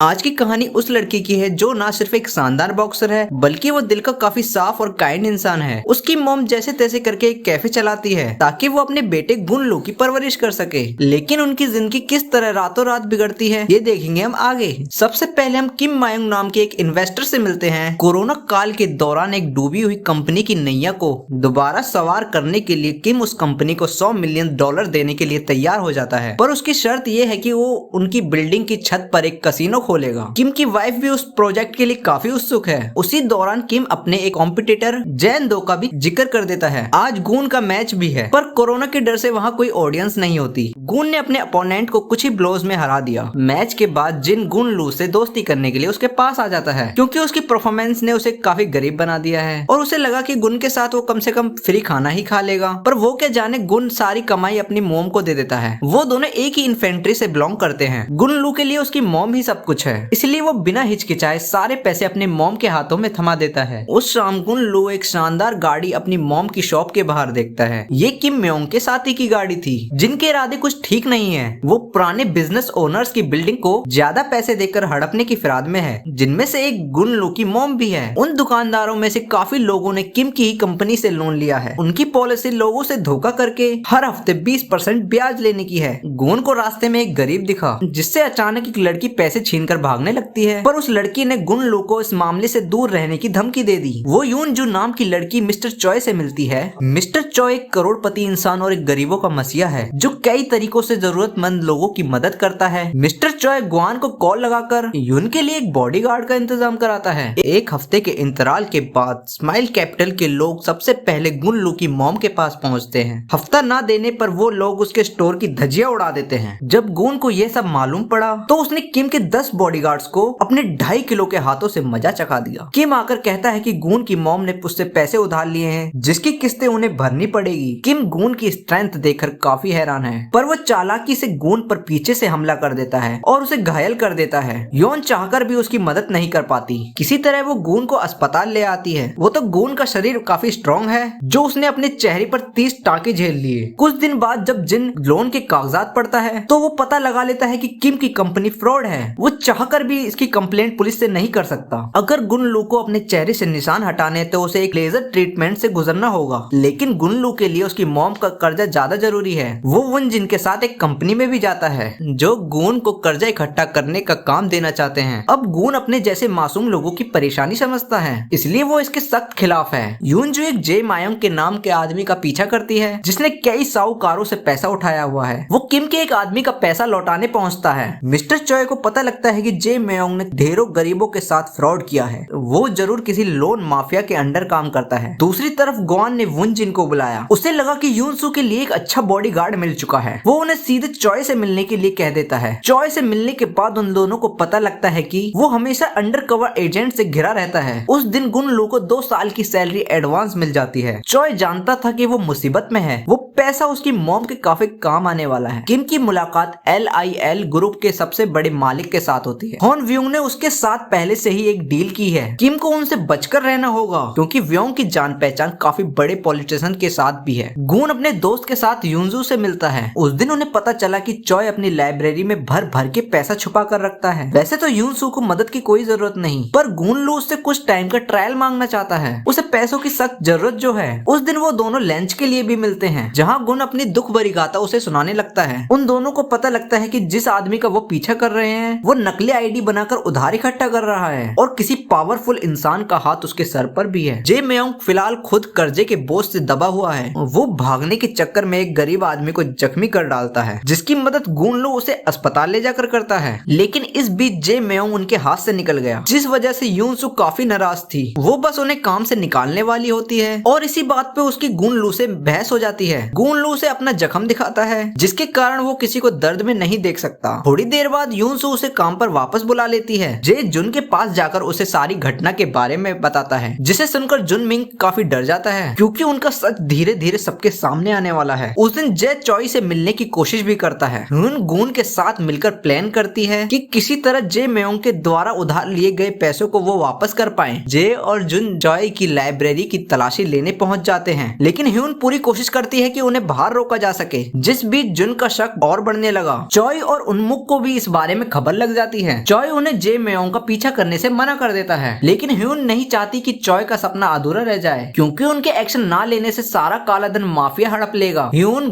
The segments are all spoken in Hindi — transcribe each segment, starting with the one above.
आज की कहानी उस लड़की की है जो ना सिर्फ एक शानदार बॉक्सर है बल्कि वो दिल का काफी साफ और काइंड इंसान है। उसकी मॉम जैसे तैसे करके एक कैफे चलाती है ताकि वो अपने बेटे गुनलू की परवरिश कर सके, लेकिन उनकी जिंदगी किस तरह रातों रात बिगड़ती है ये देखेंगे हम आगे। सबसे पहले हम किम मायोंग नाम के एक इन्वेस्टर से मिलते हैं। कोरोना काल के दौरान एक डूबी हुई कंपनी की नैया को दोबारा सवार करने के लिए किम उस कंपनी को $100 मिलियन देने के लिए तैयार हो जाता है, पर उसकी शर्त ये है कि वो उनकी बिल्डिंग की छत पर एक कसिनो खोलेगा। किम की वाइफ भी उस प्रोजेक्ट के लिए काफी उत्सुक है। उसी दौरान किम अपने एक कॉम्पिटिटर जैन दो का भी जिक्र कर देता है। आज गून का मैच भी है, पर कोरोना के डर से वहाँ कोई ऑडियंस नहीं होती। गून ने अपने अपोनेंट को कुछ ही ब्लोज में हरा दिया। मैच के बाद जिन गुनलू से दोस्ती करने के लिए उसके पास आ जाता है क्योंकि उसकी परफॉर्मेंस ने उसे काफी गरीब बना दिया है और उसे लगा कि गुन के साथ वो कम से कम फ्री खाना ही खा लेगा, पर वो क्या जाने गुन सारी कमाई अपनी मोम को दे देता है। वो दोनों एक ही इन्फेंट्री से बिलोंग करते हैं। गुनलू के लिए उसकी मोम ही सब कुछ है, इसलिए वो बिना हिचकिचाए सारे पैसे अपने मोम के हाथों में थमा देता है। उस शाम गुनलू एक शानदार गाड़ी अपनी मोम की शॉप के बाहर देखता है। ये किम म्योंग के साथी की गाड़ी थी जिनके इरादे कुछ ठीक नहीं है। वो पुराने बिजनेस ओनर्स की बिल्डिंग को ज्यादा पैसे देकर हड़पने की फिराद में है, जिनमें से एक गुनलू की मोम भी है। उन दुकानदारों में से काफी लोगों ने किम की ही कंपनी से लोन लिया है। उनकी पॉलिसी लोगों से धोखा करके हर हफ्ते 20% ब्याज लेने की है। गुन को रास्ते में एक गरीब दिखा जिससे अचानक एक लड़की पैसे छीनकर भागने लगती है, पर उस लड़की ने गुनलू को इस मामले से दूर रहने की धमकी दे दी। वो यून जू नाम की लड़की मिस्टर चॉय से मिलती है। मिस्टर चॉय एक करोड़पति इंसान और एक गरीबों का मसीहा है जो कई तरीकों से जरूरतमंद लोगों की मदद करता है। मिस्टर चॉय गुआन को कॉल लगाकर यून के लिए एक बॉडीगार्ड का इंतजाम कराता है। एक हफ्ते के इंतराल के बाद स्माइल कैपिटल के लोग सबसे पहले गुनलू की मॉम के पास पहुंचते हैं। हफ्ता ना देने पर वो लोग उसके स्टोर की धज्जियां उड़ा देते हैं। जब गुन को यह सब मालूम पड़ा तो उसने किम के 10 बॉडीगार्ड्स को अपने 2.5 किलो के हाथों से मजा चखा दिया। किम आकर कहता है कि गुन की मॉम ने उससे पैसे उधार लिए हैं जिसकी किस्तें उन्हें भरनी पड़ेगी। किम गुन की स्ट्रेंथ देखकर काफी हैरान है, पर वो चालाकी से गुन पर पीछे से हमला कर देता है और उसे घायल कर देता है। योन चाहकर भी उसकी मदद नहीं कर पाती। किसी तरह वो गुन को अस्पताल ले आती है। वो तो गुन का शरीर काफी स्ट्रॉन्ग है जो उसने अपने चेहरे पर 30 टाँके झेल लिए। कुछ दिन बाद जब जिन लोन के कागजात पढ़ता है तो वो पता लगा लेता है कि किम की कंपनी फ्रॉड है। वो चाहकर भी इसकी कंप्लेंट पुलिस से नहीं कर सकता। अगर गुनलू को अपने चेहरे से निशान हटाने तो उसे एक लेजर ट्रीटमेंट से गुजरना होगा, लेकिन गुनलू के लिए उसकी मॉम का कर्जा ज्यादा जरूरी है। वो उन जिनके साथ एक कंपनी में भी जाता है जो गुन को कर्जा इकट्ठा करने का काम देना चाहते हैं। अब गुन अपने जैसे मासूम लोगों की परेशानी समझता है, इसलिए वो इसके सख्त खिलाफ है। यून जो एक जे मायोंग के नाम के आदमी का पीछा करती है जिसने कई साहूकारों से पैसा उठाया हुआ है। वो किम के एक आदमी का पैसा लौटाने पहुंचता है। मिस्टर चॉय को पता लगता है कि जे मायोंग ने ढेरों गरीबों के साथ फ्रॉड किया है। वो जरूर किसी लोन माफिया के अंडर काम करता है। दूसरी तरफ गुआन ने वुन जिन को बुलाया। उसे लगा कि यूनसू के लिए एक अच्छा बॉडीगार्ड मिल चुका है। वो उन्हें सीधे चॉय से मिलने के लिए कह देता है। चॉय से मिलने के बाद उन दोनों को पता लगता है कि वो हमेशा अंडरकवर एजेंट से घिरा रहता है। उस दिन गुनलू को 2 साल की सैलरी एडवांस मिल जाती है। चॉय जानता था कि वो मुसीबत में है। वो पैसा उसकी मॉम के काफी काम आने वाला है। किम की मुलाकात LIL ग्रुप के सबसे बड़े मालिक के साथ होती है। हॉन व्योंग ने उसके साथ पहले से ही एक डील की है। किम को उनसे बचकर रहना होगा क्योंकि व्योंग की जान पहचान काफी बड़े पॉलिटिशियन के साथ भी है। गुन अपने दोस्त के साथ यूनजू से मिलता है। उस दिन उन्हें पता चला कि चॉय अपनी लाइब्रेरी में भर भर के पैसा छुपा कर रखता है। वैसे तो यूनसू को मदद की कोई जरूरत नहीं, पर गुनलू उससे कुछ टाइम का ट्रायल मांगना चाहता है। उसे पैसों की सख्त जरूरत जो है। उस दिन वो दोनों लंच के लिए भी मिलते हैं जहाँ गुन अपनी दुख भरी गाथा उसे सुनाने लगता है। उन दोनों को पता लगता है कि जिस आदमी का वो पीछा कर रहे हैं वो नकली ID बनाकर उधार इकट्ठा कर रहा है और किसी पावरफुल इंसान का हाथ उसके सर पर भी है। जे मायोंग फिलहाल खुद कर्जे के बोझ से दबा हुआ है। वो भागने के चक्कर में एक गरीब आदमी को जख्मी कर डालता है जिसकी मदद गुनलू उसे अस्पताल ले जाकर करता है, लेकिन इस बीच जे मायोंग उनके हाथ से निकल गया जिस वजह से यूनसू काफी नाराज थी। वो बस उन्हें काम से निकालने वाली होती है और इसी बात पे उसकी गुनलू से बहस हो जाती है। गुनलू उसे अपना जख्म दिखाता है जिसके कारण वो किसी को दर्द में नहीं देख सकता। थोड़ी देर बाद यूनसू उसे काम पर वापस बुला लेती है। जे जुन के पास जाकर उसे सारी घटना के बारे में बताता है जिसे सुनकर जुन मिंग काफी डर जाता है क्योंकि उनका सच धीरे धीरे सबके सामने आने वाला है। उस दिन जे चॉय से मिलने की कोशिश भी करता है। गुन के साथ मिलकर प्लान करती है कि किसी तरह जे मायोंग के द्वारा उधार लिए गए पैसों को वो वापस कर पाए। जे और जुन चॉय की लाइब्रेरी की तलाशी लेने पहुंच जाते हैं, लेकिन ह्यून पूरी कोशिश करती है कि उन्हें बाहर रोका जा सके। जिस बीच जुन का शक और बढ़ने लगा। चॉय और उन्मुख को भी इस बारे में खबर लग जाती जाती है। चॉय उन्हें जे मेयोंग का पीछा करने से मना कर देता है, लेकिन ह्यून नहीं चाहती कि चॉय का सपना अधूरा रह जाए, क्योंकि उनके एक्शन ना लेने से सारा काला धन माफिया हड़प लेगा। ह्यून,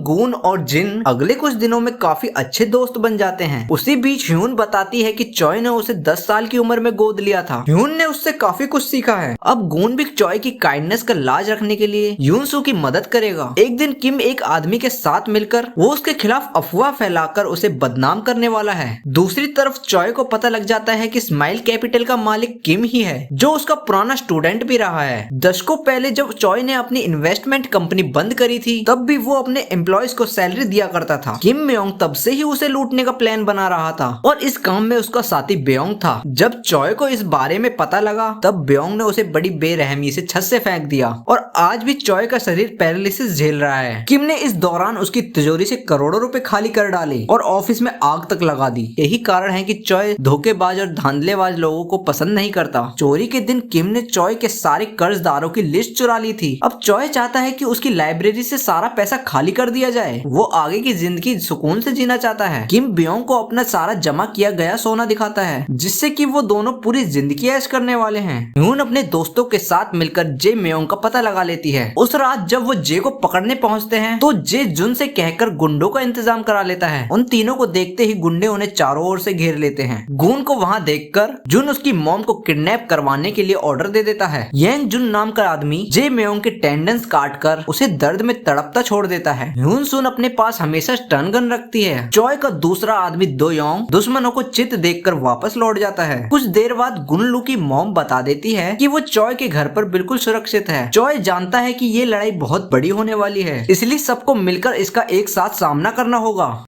गून और जिन अगले कुछ दिनों में काफी अच्छे दोस्त बन जाते हैं। उसी बीच ह्यून बताती है कि चॉय ने उसे 10 साल की उम्र में गोद लिया था। ह्यून ने उससे काफी कुछ सीखा है। अब गून भी चॉय की काइंडनेस का लाज रखने के लिए यूनसू की मदद करेगा। एक दिन किम एक आदमी के साथ मिलकर वो उसके खिलाफ अफवाह फैलाकर उसे बदनाम करने वाला है। दूसरी तरफ चॉय को पता लग जाता है कि स्माइल कैपिटल का मालिक किम ही है, जो उसका पुराना स्टूडेंट भी रहा है। दशकों पहले जब चॉय ने अपनी इन्वेस्टमेंट कंपनी बंद करी थी, तब भी वो अपने एम्प्लॉयज को सैलरी दिया करता था। किम मेयोंग तब से ही उसे लूटने का प्लान बना रहा था और इस काम में उसका साथी बेयोंग था। जब चॉय को इस बारे में पता लगा, तब बेयोंग ने उसे बड़ी बेरहमी से छत से फेंक दिया और आज भी चॉय का शरीर पैरालिसिस झेल रहा है। किम ने इस दौरान उसकी तिजोरी से करोड़ों रुपए खाली कर डाले और ऑफिस में आग तक लगा दी। यही कारण है कि चॉय धोखेबाज और धांधलेबाज लोगों को पसंद नहीं करता। चोरी के दिन किम ने चॉय के सारे कर्जदारों की लिस्ट चुरा ली थी। अब चॉय चाहता है कि उसकी लाइब्रेरी से सारा पैसा खाली कर दिया जाए। वो आगे की जिंदगी सुकून से जीना चाहता है। किम बेयोंग को अपना सारा जमा किया गया सोना दिखाता है, जिससे कि वो दोनों पूरी जिंदगी ऐश करने वाले हैं। ह्यून अपने दोस्तों के साथ मिलकर जे मेयोंग का पता लगा लेती है। उस रात जब वो जे को पकड़ने पहुंचते हैं, तो जे जुन से कहकर गुंडों का इंतजाम करा लेता है। उन तीनों को देखते ही गुंडे उन्हें चारों ओर से घेर लेते हैं। गून को वहां देखकर जुन उसकी मॉम को किडनैप करवाने के लिए ऑर्डर दे देता है। यंग जुन नाम का आदमी जे मेयोंग के टेंडेंस काट कर उसे दर्द में तड़पता छोड़ देता है। ह्यून सुन अपने पास हमेशा स्टन गन रखती है। चॉय का दूसरा आदमी दो योंग दुश्मनों को चित देखकर वापस लौट जाता है। कुछ देर बाद गुनलू की मॉम बता देती है कि वो चॉय के घर पर बिल्कुल सुरक्षित है। चॉय जानता है कि ये लड़ाई बहुत बड़ी होने वाली है, इसलिए सबको मिलकर इसका एक साथ सामना करना होगा।